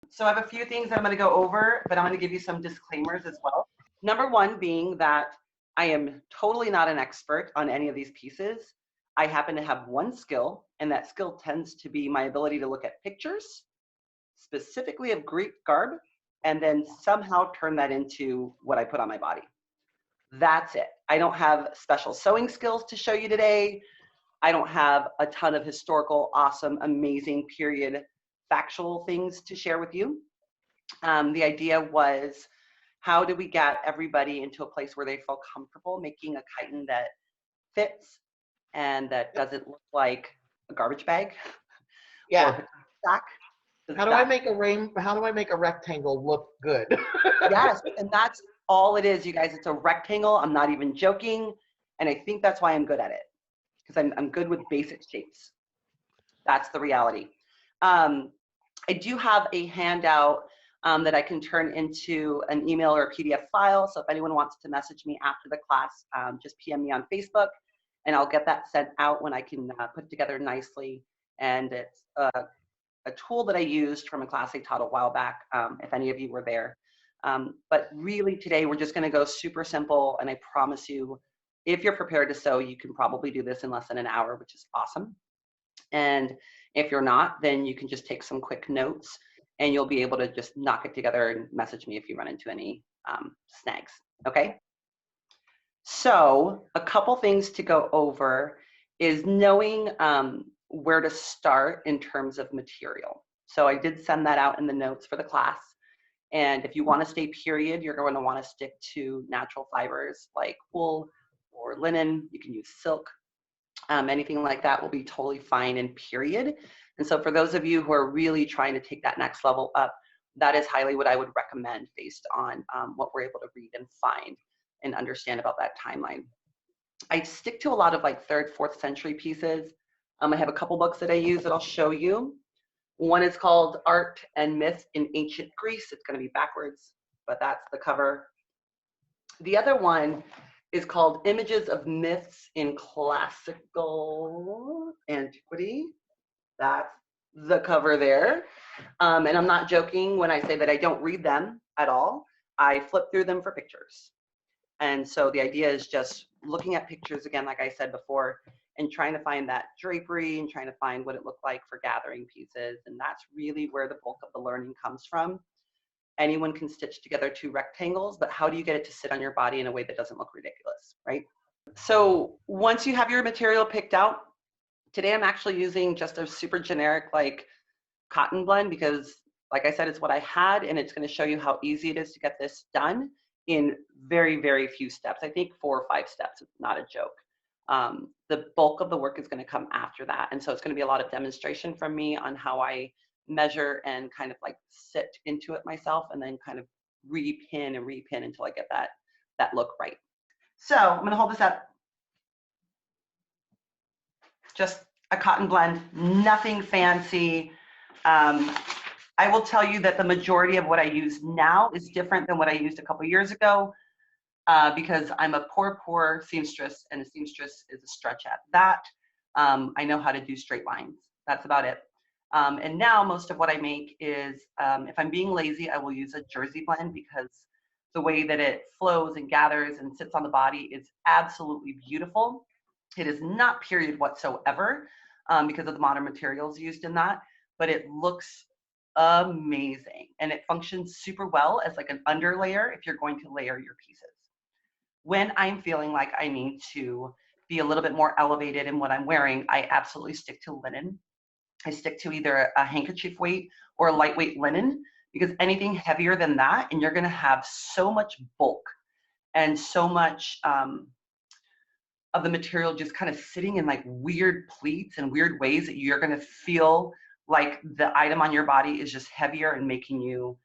So I have a few things that I'm going to go over, but I'm going to give you some disclaimers as well. Number one being that I am totally not an expert on any of these pieces. I happen to have one skill, and that skill tends to be my ability to look at pictures, specifically of Greek garb, and then somehow turn that into what I put on my body. That's it. I don't have special sewing skills to show you today. I don't have a ton of historical, awesome, amazing period factual things to share with you. The idea was, how do we get everybody into a place where they feel comfortable making a chiton that fits and that doesn't look like a garbage bag or a sack? How do I make a rectangle look good? Yes, and that's all it is, you guys. It's a rectangle. I'm not even joking, and I think that's why I'm good at it, because I'm good with basic shapes. That's the reality. I do have a handout that I can turn into an email or a PDF file. So if anyone wants to message me after the class, just PM me on Facebook, and I'll get that sent out when I can put it together nicely. And it's a tool that I used from a class I taught a while back, if any of you were there. But really today, we're just going to go super simple. And I promise you, if you're prepared to sew, you can probably do this in less than an hour, which is awesome. And if you're not, then you can just take some quick notes and you'll be able to just knock it together and message me if you run into any snags, okay? So a couple things to go over is knowing where to start in terms of material. So I did send that out in the notes for the class. And if you want to stay period, you're going to want to stick to natural fibers like wool or linen. You can use silk. Anything like that will be totally fine in period. And so for those of you who are really trying to take that next level up, that is highly what I would recommend based on what we're able to read and find and understand about that timeline. I stick to a lot of like 3rd, 4th century pieces. I have a couple books that I use that I'll show you. One is called Art and Myth in Ancient Greece. It's going to be backwards, but that's the cover. The other one is called Images of Myths in Classical Antiquity. That's the cover there. And I'm not joking when I say that I don't read them at all. I flip through them for pictures. And so the idea is just looking at pictures again, like I said before, and trying to find that drapery and trying to find what it looked like for gathering pieces. And that's really where the bulk of the learning comes from. Anyone can stitch together 2 rectangles, but how do you get it to sit on your body in a way that doesn't look ridiculous, right? So once you have your material picked out, today I'm actually using just a super generic like cotton blend because, like I said, it's what I had, and it's going to show you how easy it is to get this done in very, very few steps. I think 4 or 5 steps. It's not a joke. The bulk of the work is going to come after that, and so it's going to be a lot of demonstration from me on how I measure and kind of like sit into it myself, and then kind of repin and repin until I get that look right. So I'm going to hold this up. Just a cotton blend, nothing fancy. I will tell you that the majority of what I use now is different than what I used a couple years ago because I'm a poor seamstress, and a seamstress is a stretch at that. I know how to do straight lines. That's about it. And now most of what I make is, if I'm being lazy, I will use a jersey blend because the way that it flows and gathers and sits on the body is absolutely beautiful. It is not period whatsoever because of the modern materials used in that, but it looks amazing. And it functions super well as like an underlayer if you're going to layer your pieces. When I'm feeling like I need to be a little bit more elevated in what I'm wearing, I absolutely stick to linen. I stick to either a handkerchief weight or a lightweight linen, because anything heavier than that, and you're going to have so much bulk and so much of the material just kind of sitting in like weird pleats and weird ways that you're going to feel like the item on your body is just heavier and making you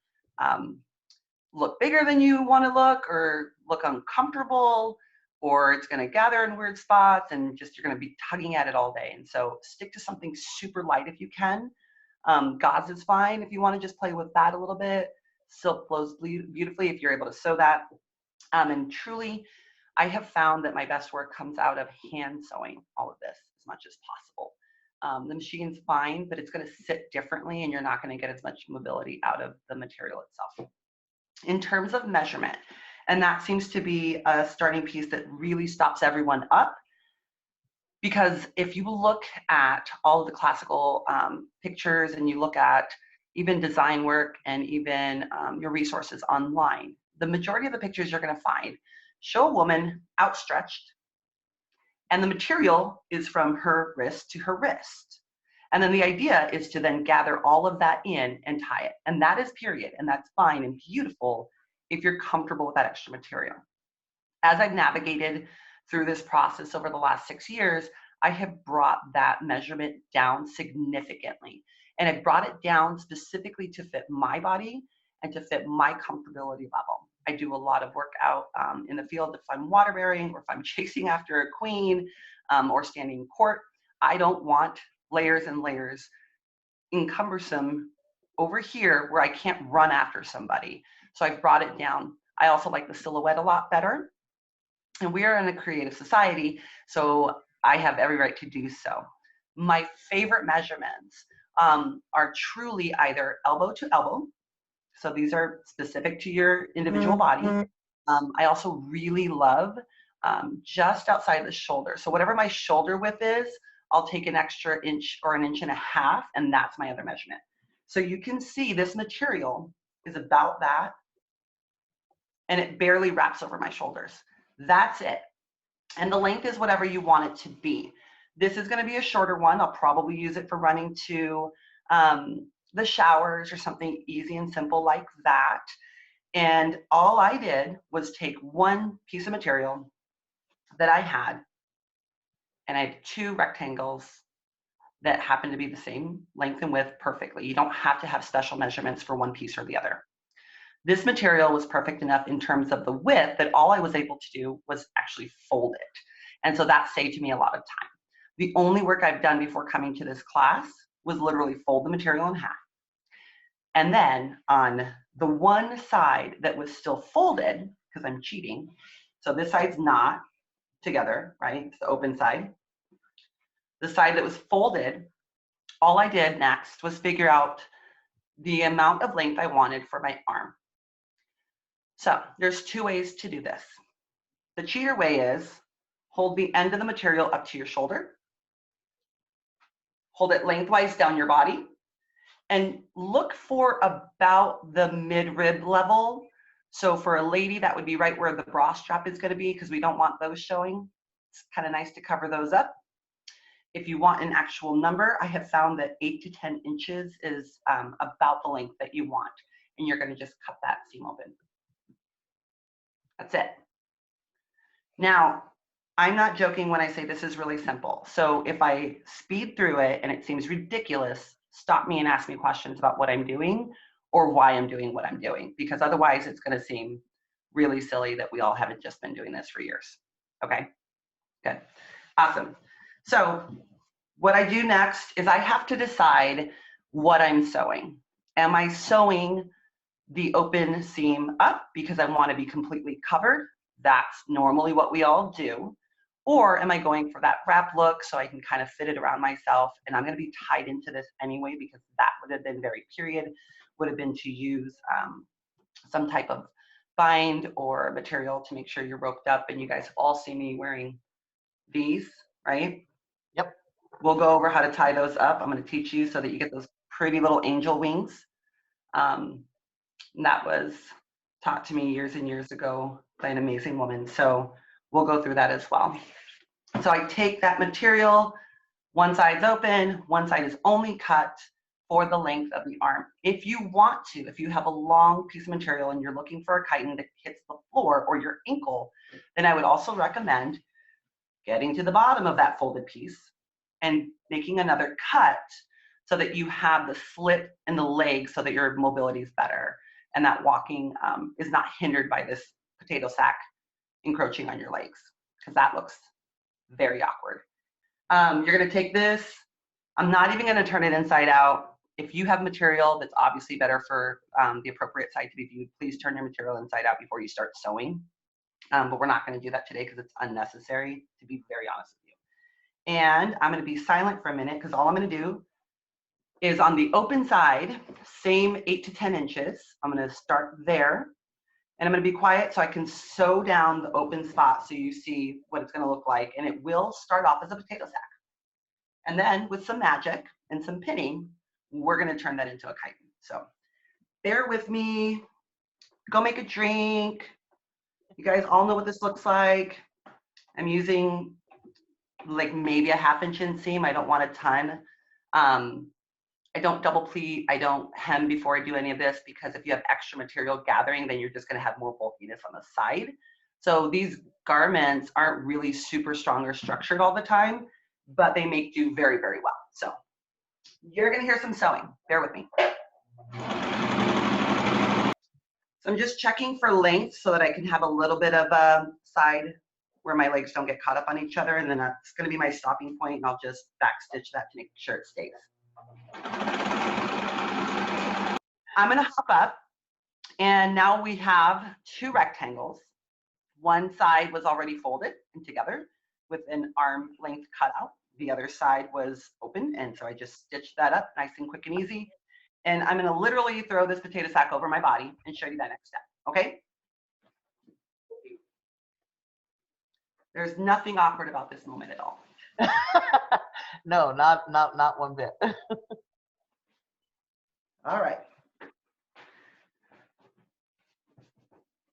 look bigger than you want to look, or look uncomfortable, or it's going to gather in weird spots and just you're going to be tugging at it all day. And so stick to something super light if you can. Gauze is fine if you want to just play with that a little bit. Silk flows beautifully if you're able to sew that. And truly, I have found that my best work comes out of hand sewing all of this as much as possible. The machine's fine, but it's going to sit differently and you're not going to get as much mobility out of the material itself. In terms of measurement, and that seems to be a starting piece that really stops everyone up, because if you look at all of the classical pictures and you look at even design work and even your resources online, the majority of the pictures you're going to find show a woman outstretched, and the material is from her wrist to her wrist. And then the idea is to then gather all of that in and tie it. And that is period. And that's fine and beautiful if you're comfortable with that extra material. As I've navigated through this process over the last 6 years, I have brought that measurement down significantly. And I brought it down specifically to fit my body and to fit my comfortability level. I do a lot of work out in the field if I'm water bearing or if I'm chasing after a queen or standing in court. I don't want layers and layers encumbersome over here where I can't run after somebody. So I've brought it down. I also like the silhouette a lot better. And we are in a creative society, so I have every right to do so. My favorite measurements are truly either elbow to elbow. So these are specific to your individual body. I also really love just outside the shoulder. So whatever my shoulder width is, I'll take an extra inch or an inch and a half, and that's my other measurement. So you can see this material is about that, and it barely wraps over my shoulders. That's it. And the length is whatever you want it to be. This is going to be a shorter one. I'll probably use it for running to the showers or something easy and simple like that. And all I did was take one piece of material that I had, and I had 2 rectangles that happen to be the same length and width perfectly. You don't have to have special measurements for one piece or the other. This material was perfect enough in terms of the width that all I was able to do was actually fold it. And so that saved me a lot of time. The only work I've done before coming to this class was literally fold the material in half. And then on the one side that was still folded, because I'm cheating, so this side's not together, right? It's the open side. The side that was folded, all I did next was figure out the amount of length I wanted for my arm. So there's 2 ways to do this. The cheater way is hold the end of the material up to your shoulder, hold it lengthwise down your body, and look for about the mid-rib level. So for a lady, that would be right where the bra strap is going to be, because we don't want those showing. It's kind of nice to cover those up. If you want an actual number, I have found that 8 to 10 inches is about the length that you want. And you're going to just cut that seam open. That's it. Now, I'm not joking when I say this is really simple. So if I speed through it and it seems ridiculous, stop me and ask me questions about what I'm doing or why I'm doing what I'm doing, because otherwise it's going to seem really silly that we all haven't just been doing this for years. Okay, good, awesome. So what I do next is I have to decide what I'm sewing. Am I sewing the open seam up because I want to be completely covered? That's normally what we all do. Or am I going for that wrap look so I can kind of fit it around myself? And I'm going to be tied into this anyway, because that would have been very period, would have been to use some type of bind or material to make sure you're roped up. And you guys have all seen me wearing these, right? Yep. We'll go over how to tie those up. I'm going to teach you so that you get those pretty little angel wings. And that was taught to me years and years ago by an amazing woman. So we'll go through that as well. So I take that material, one side's open, one side is only cut for the length of the arm. If you want to, if you have a long piece of material and you're looking for a chiton that hits the floor or your ankle, then I would also recommend getting to the bottom of that folded piece and making another cut so that you have the slit in the leg so that your mobility is better and that walking is not hindered by this potato sack encroaching on your legs, because that looks very awkward. You're going to take this. I'm not even going to turn it inside out. If you have material that's obviously better for the appropriate side to be viewed, please turn your material inside out before you start sewing. But we're not going to do that today because it's unnecessary, to be very honest with you. And I'm going to be silent for a minute because all I'm going to do is on the open side, same 8 to 10 inches. I'm going to start there. And I'm going to be quiet so I can sew down the open spot so you see what it's going to look like. And it will start off as a potato sack. And then with some magic and some pinning, we're going to turn that into a chiton. So bear with me. Go make a drink. You guys all know what this looks like. I'm using like maybe a 1/2 inch inseam. I don't want a ton. I don't double pleat. I don't hem before I do any of this because if you have extra material gathering, then you're just going to have more bulkiness on the side. So these garments aren't really super strong or structured all the time, but they make do very, very well. So you're going to hear some sewing. Bear with me. So I'm just checking for length so that I can have a little bit of a side where my legs don't get caught up on each other. And then that's going to be my stopping point. And I'll just backstitch that to make sure it stays. I'm going to hop up, and now we have 2 rectangles. One side was already folded and together with an arm length cutout. The other side was open, and so I just stitched that up nice and quick and easy. And I'm going to literally throw this potato sack over my body and show you that next step, okay? There's nothing awkward about this moment at all. No, not one bit. All right.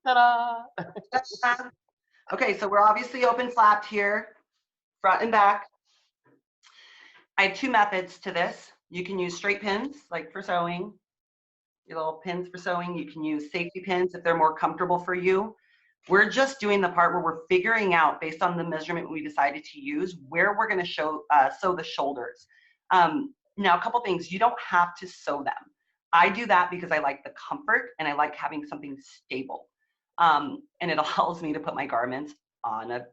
Ta-da! Okay, so we're obviously open flapped here, front and back. I have 2 methods to this. You can use straight pins, like for sewing, your little pins for sewing. You can use safety pins if they're more comfortable for you. We're just doing the part where we're figuring out, based on the measurement we decided to use, where we're going to sew the shoulders. Now, a couple things. You don't have to sew them. I do that because I like the comfort and I like having something stable. And it allows me to put my garments on a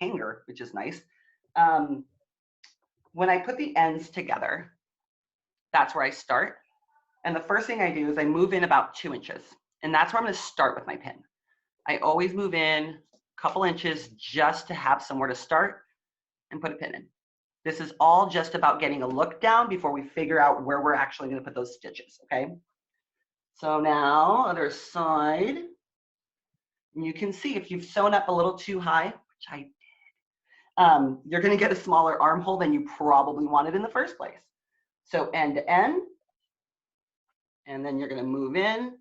hanger, which is nice. When I put the ends together, that's where I start. And the first thing I do is I move in about 2 inches. And that's where I'm going to start with my pin. I always move in a couple inches just to have somewhere to start and put a pin in. This is all just about getting a look down before we figure out where we're actually going to put those stitches, okay? So now, other side. And you can see if you've sewn up a little too high, which I did, you're going to get a smaller armhole than you probably wanted in the first place. So end to end, and then you're going to move in.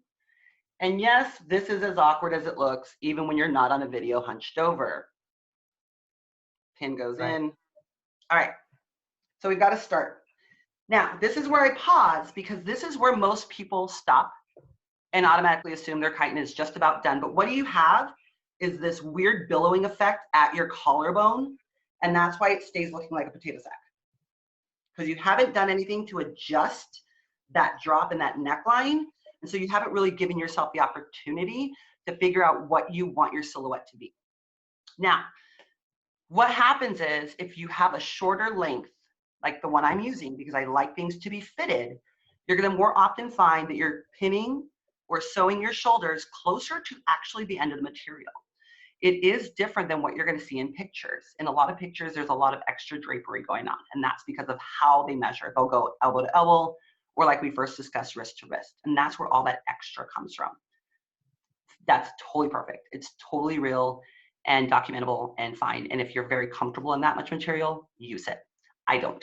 And yes, this is as awkward as it looks, even when you're not on a video hunched over. Pin goes in. All right, so we've got to start. Now, this is where I pause because this is where most people stop and automatically assume their chiton is just about done. But what you have is this weird billowing effect at your collarbone, and that's why it stays looking like a potato sack. Because you haven't done anything to adjust that drop in that neckline, and so you haven't really given yourself the opportunity to figure out what you want your silhouette to be. Now, what happens is if you have a shorter length, like the one I'm using, because I like things to be fitted, you're going to more often find that you're pinning or sewing your shoulders closer to actually the end of the material. It is different than what you're going to see in pictures. In a lot of pictures, there's a lot of extra drapery going on, and that's because of how they measure. They'll go elbow to elbow, or like we first discussed, wrist to wrist. And that's where all that extra comes from. That's totally perfect. It's totally real and documentable and fine. And if you're very comfortable in that much material, use it. I don't.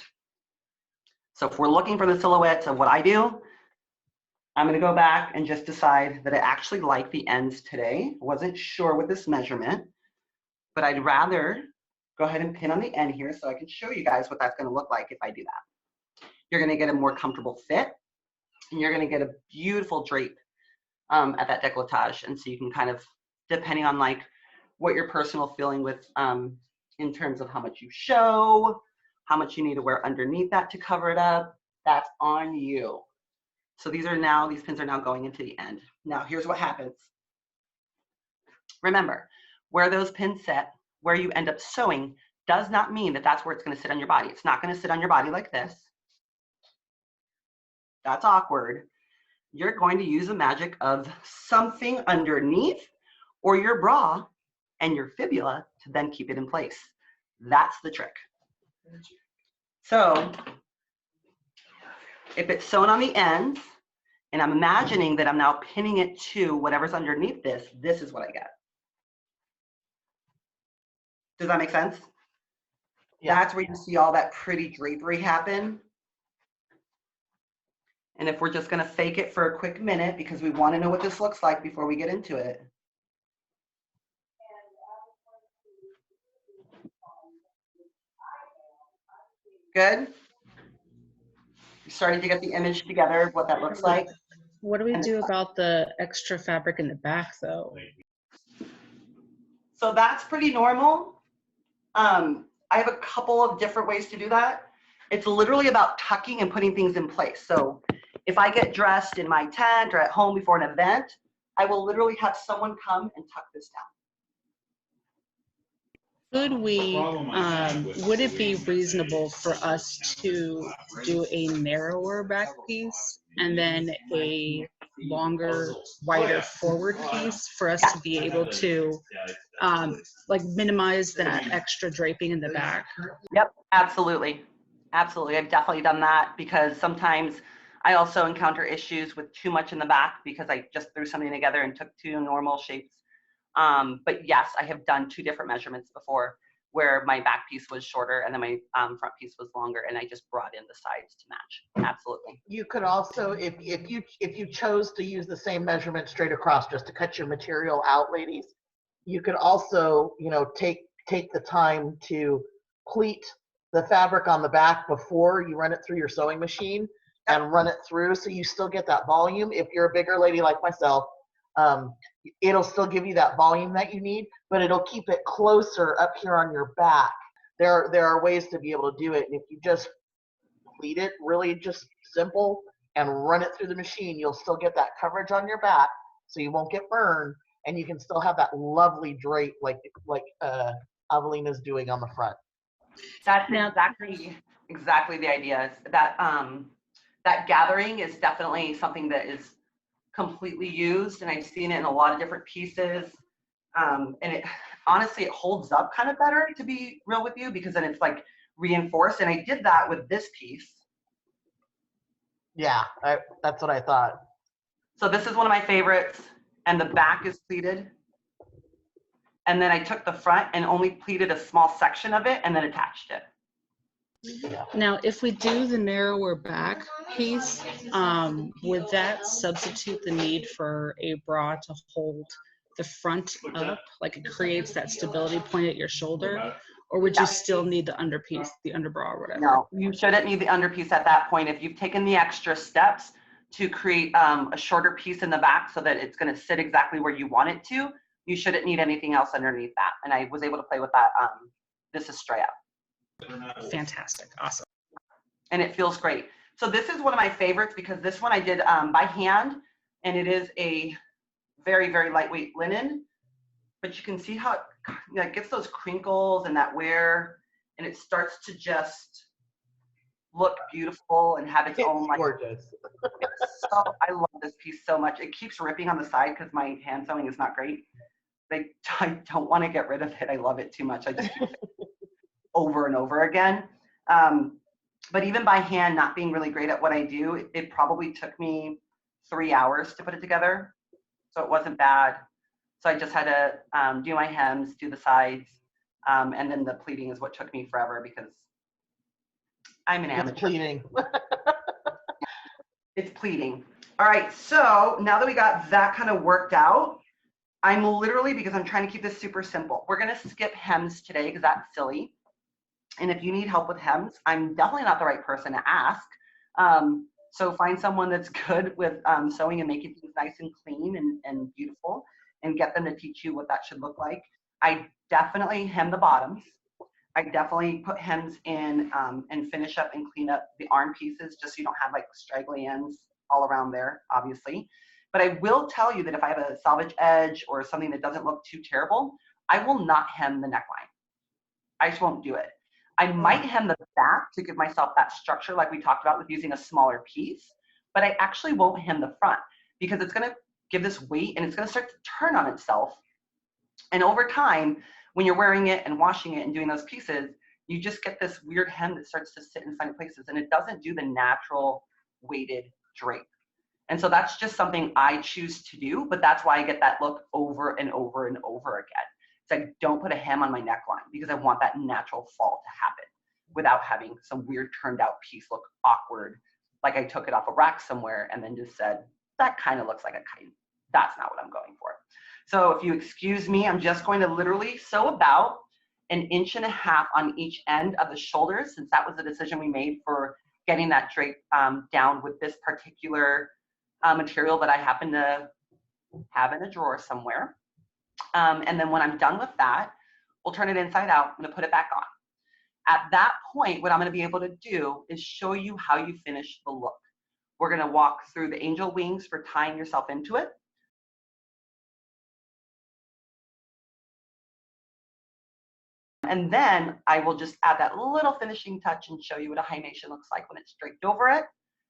So if we're looking for the silhouettes of what I do, I'm going to go back and just decide that I actually like the ends today. I wasn't sure with this measurement, but I'd rather go ahead and pin on the end here so I can show you guys what that's going to look like if I do that. You're going to get a more comfortable fit, and you're going to get a beautiful drape at that décolletage. And so you can kind of, depending on like what your personal feeling with in terms of how much you show, how much you need to wear underneath that to cover it up, that's on you. So these pins are now going into the end. Now here's what happens. Remember, where those pins set, where you end up sewing, does not mean that that's where it's going to sit on your body. It's not going to sit on your body like this. That's awkward. You're going to use the magic of something underneath or your bra and your fibula to then keep it in place. That's the trick. So if it's sewn on the ends, and I'm imagining that I'm now pinning it to whatever's underneath this, this is what I get. Does that make sense? Yeah. That's where you see all that pretty drapery happen. And if we're just gonna fake it for a quick minute because we wanna know what this looks like before we get into it. Good? You're starting to get the image together of what that looks like. What do we do about the extra fabric in the back though? So that's pretty normal. I have a couple of different ways to do that. It's literally about tucking and putting things in place. So if I get dressed in my tent or at home before an event, I will literally have someone come and tuck this down. Could we, would it be reasonable for us to do a narrower back piece and then a longer, wider forward piece for us to be able to like minimize that extra draping in the back? Yep, absolutely. Absolutely. I've definitely done that because sometimes I also encounter issues with too much in the back because I just threw something together and took two normal shapes. But yes, I have done two different measurements before where my back piece was shorter and then my front piece was longer, and I just brought in the sides to match. Absolutely. You could also, if you chose to use the same measurement straight across just to cut your material out, ladies, you could also, you know, take the time to pleat the fabric on the back before you run it through your sewing machine and run it through so you still get that volume. If you're a bigger lady like myself, it'll still give you that volume that you need, but it'll keep it closer up here on your back. There are ways to be able to do it, and if you just pleat it really just simple and run it through the machine, you'll still get that coverage on your back so you won't get burned, and you can still have that lovely drape like Avelina's doing on the front. That's exactly the idea. That that gathering is definitely something that is completely used, and I've seen it in a lot of different pieces. And it honestly, it holds up kind of better, to be real with you, because then it's like reinforced. And I did that with this piece. Yeah, that's what I thought. So this is one of my favorites, and the back is pleated. And then I took the front and only pleated a small section of it and then attached it. Now, if we do the narrower back piece, would that substitute the need for a bra to hold the front up, like it creates that stability point at your shoulder? Or would you still need the underpiece, the underbra or whatever? No, you shouldn't need the underpiece at that point. If you've taken the extra steps to create a shorter piece in the back so that it's going to sit exactly where you want it to, you shouldn't need anything else underneath that. And I was able to play with that. This is straight up. Fantastic. Awesome. And it feels great. So this is one of my favorites because this one I did by hand, and it is a very, very lightweight linen. But you can see how it gets those crinkles and that wear, and it starts to just look beautiful and have its own, like, gorgeous. So I love this piece so much. It keeps ripping on the side because my hand sewing is not great. I don't want to get rid of it. I love it too much. I just keep it over and over again. But even by hand, not being really great at what I do, it probably took me 3 hours to put it together. So it wasn't bad. So I just had to do my hems, do the sides, and then the pleating is what took me forever because I'm an amateur. It's pleating. It's pleating. All right, so now that we got that kind of worked out, I'm literally, because I'm trying to keep this super simple, we're gonna skip hems today because that's silly. And if you need help with hems, I'm definitely not the right person to ask. So find someone that's good with sewing and making things nice and clean and beautiful, and get them to teach you what that should look like. I definitely hem the bottoms. I definitely put hems in and finish up and clean up the arm pieces just so you don't have like straggly ends all around there, obviously. But I will tell you that if I have a salvage edge or something that doesn't look too terrible, I will not hem the neckline. I just won't do it. I might hem the back to give myself that structure like we talked about with using a smaller piece, but I actually won't hem the front because it's gonna give this weight and it's gonna start to turn on itself. And over time, when you're wearing it and washing it and doing those pieces, you just get this weird hem that starts to sit in funny places, and it doesn't do the natural weighted drape. And so that's just something I choose to do, but that's why I get that look over and over and over again. It's like, don't put a hem on my neckline because I want that natural fall to happen without having some weird turned out piece look awkward, like I took it off a rack somewhere and then just said, that kind of looks like a kite. That's not what I'm going for. So if you excuse me, I'm just going to literally sew about 1.5 inches on each end of the shoulders, since that was the decision we made for getting that drape down with this particular material that I happen to have in a drawer somewhere. And then when I'm done with that, we'll turn it inside out. I'm going to put it back on. At that point, what I'm going to be able to do is show you how you finish the look. We're going to walk through the angel wings for tying yourself into it. And then I will just add that little finishing touch and show you what a highnation looks like when it's draped over it.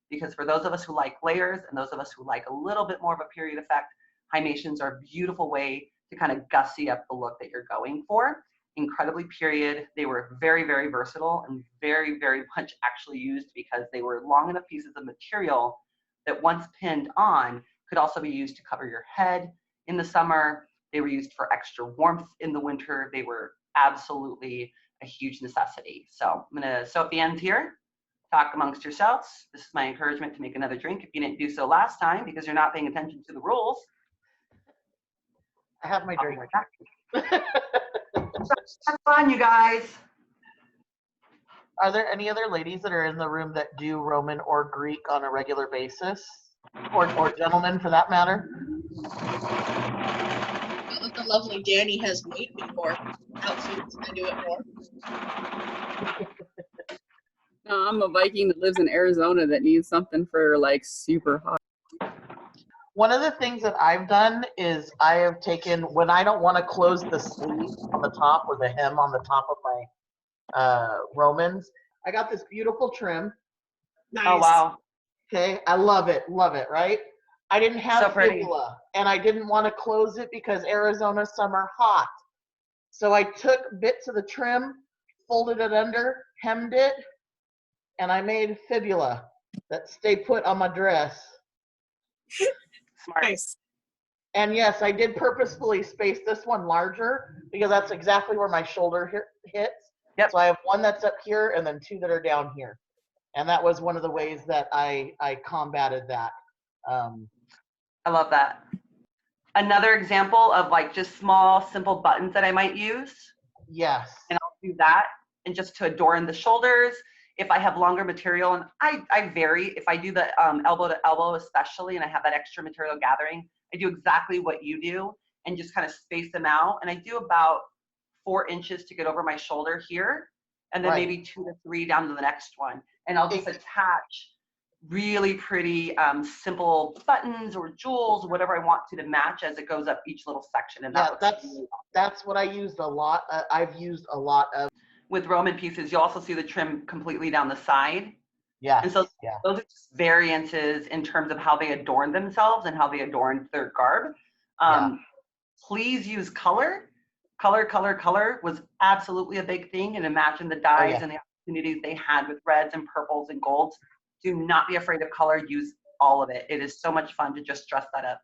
Because for those of us who like layers and those of us who like a little bit more of a period effect, hignations are a beautiful way to kind of gussy up the look that you're going for. Incredibly period. They were very, very versatile and very, very much actually used because they were long enough pieces of material that once pinned on could also be used to cover your head in the summer. They were used for extra warmth in the winter. They were absolutely a huge necessity. So I'm going to sew at the ends here. Talk amongst yourselves. This is my encouragement to make another drink if you didn't do so last time because you're not paying attention to the rules. I have my drink. Have fun, you guys. Are there any other ladies that are in the room that do Roman or Greek on a regular basis? Or gentlemen, for that matter? The lovely Danny has made me more outfits. I do it more. No, I'm a Viking that lives in Arizona that needs something for like super hot. One of the things that I've done is I have taken, when I don't want to close the sleeve on the top or the hem on the top of my Romans, I got this beautiful trim. Nice. Oh, wow. Okay, I love it, right? I didn't have So pretty. fibula, and I didn't want to close it because Arizona summer hot. So I took bits of the trim, folded it under, hemmed it, and I made fibula that stay put on my dress. Smart. Nice. And yes, I did purposefully space this one larger because that's exactly where my shoulder hits. Yep. So I have one that's up here and then 2 that are down here. And that was one of the ways that I combated that. I love that. Another example of like just small, simple buttons that I might use. Yes. And I'll do that and just to adorn the shoulders. If I have longer material, and I vary, if I do the elbow to elbow especially, and I have that extra material gathering, I do exactly what you do and just kind of space them out. And I do about 4 inches to get over my shoulder here, and then maybe 2 to 3 down to the next one. And I'll just attach really pretty simple buttons or jewels, whatever I want to match as it goes up each little section. And that's what I used a lot. I've used a lot of. With Roman pieces, you also see the trim completely down the side. Yeah. And so those are just variances in terms of how they adorn themselves and how they adorn their garb. Please use color. Color was absolutely a big thing. And imagine the dyes and the opportunities they had with reds and purples and golds. Do not be afraid of color. Use all of it. It is so much fun to just dress that up.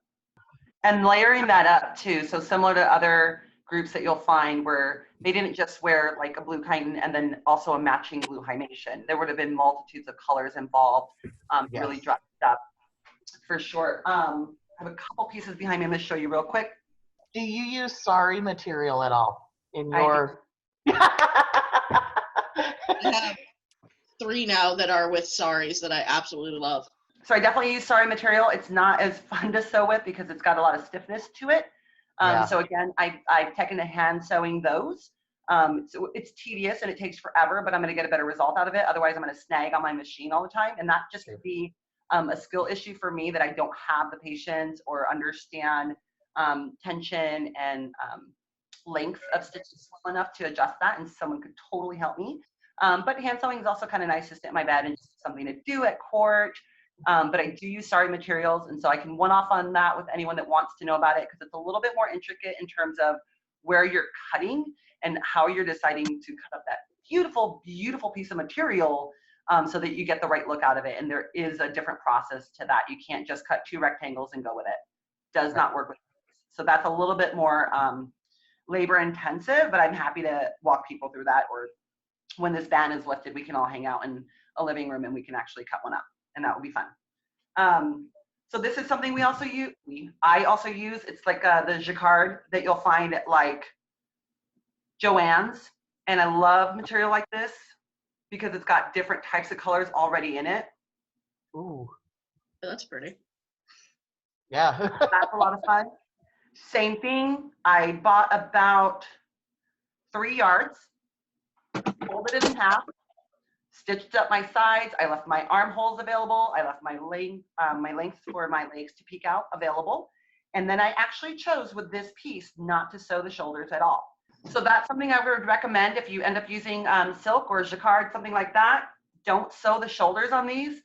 And layering that up too. So similar to other groups that you'll find where they didn't just wear like a blue chiton and then also a matching blue highnation. There would have been multitudes of colors involved, really dressed up for sure. I have a couple pieces behind me I'm going to show you real quick. Do you use sari material at all in your? I have 3 now that are with saris that I absolutely love. So I definitely use sari material. It's not as fun to sew with because it's got a lot of stiffness to it. So again, I've taken to hand sewing those. So it's tedious and it takes forever, but I'm going to get a better result out of it. Otherwise, I'm going to snag on my machine all the time. And that just could be a skill issue for me that I don't have the patience or understand tension and length of stitches well enough to adjust that. And someone could totally help me. But hand sewing is also kind of nice to sit in my bed and just something to do at court. But I do use sari materials, and so I can one-off on that with anyone that wants to know about it because it's a little bit more intricate in terms of where you're cutting and how you're deciding to cut up that beautiful, beautiful piece of material so that you get the right look out of it. And there is a different process to that. You can't just cut 2 rectangles and go with it. Does not work with it. So that's a little bit more labor intensive, but I'm happy to walk people through that. Or when this ban is lifted, we can all hang out in a living room and we can actually cut one up, and that will be fun. So this is something we also use. I also use. It's like the jacquard that you'll find at like Joann's, and I love material like this because it's got different types of colors already in it. Ooh, That's pretty. yeah. That's a lot of fun. Same thing. I bought about 3 yards, folded it in half, stitched up my sides. I left my armholes available. I left my length for my legs to peek out available. And then I actually chose with this piece not to sew the shoulders at all. So that's something I would recommend if you end up using silk or jacquard, something like that. Don't sew the shoulders on these.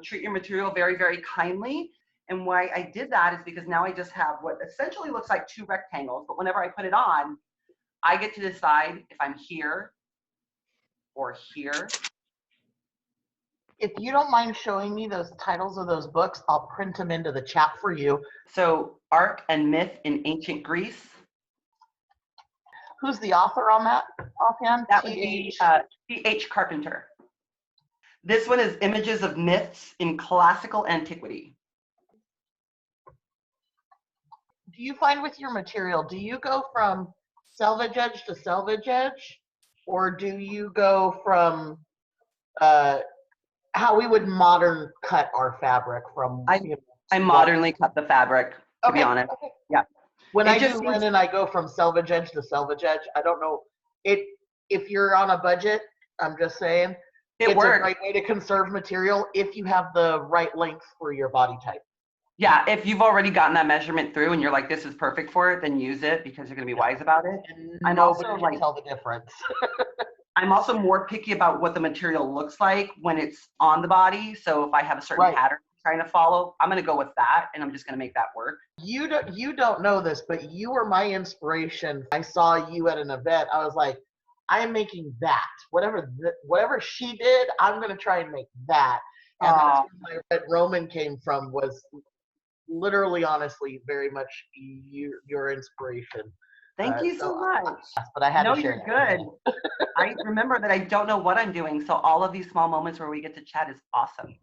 Treat your material very, very kindly. And why I did that is because now I just have what essentially looks like 2 rectangles, but whenever I put it on, I get to decide if I'm here or here. If you don't mind showing me those titles of those books, I'll print them into the chat for you. So Art and Myth in Ancient Greece. Who's the author on that offhand? That would be T.H. Carpenter. This one is Images of Myths in Classical Antiquity. Do you find with your material, do you go from selvage edge to selvage edge? Or do you go from how we would modern cut our fabric from? I modernly cut the fabric, to be honest. Okay. Yeah. When It I just do seems- linen, I go from selvage edge to selvage edge. I don't know. If you're on a budget, I'm just saying, It it's works. a great way to conserve material if you have the right length for your body type. Yeah, if you've already gotten that measurement through and you're like, this is perfect for it, then use it because you're going to be wise about it. And I'm nobody also can like- tell the difference. I'm also more picky about what the material looks like when it's on the body. So if I have a certain Right. pattern I'm trying to follow, I'm going to go with that and I'm just going to make that work. You don't know this, but you were my inspiration. I saw you at an event. I was like, I am making that. Whatever she did, I'm going to try and make that. And that's where my Red Roman came from, was literally, honestly, very much your inspiration. Thank you so much. But I had No, to share you're that. good. I remember that I don't know what I'm doing. So all of these small moments where we get to chat is awesome.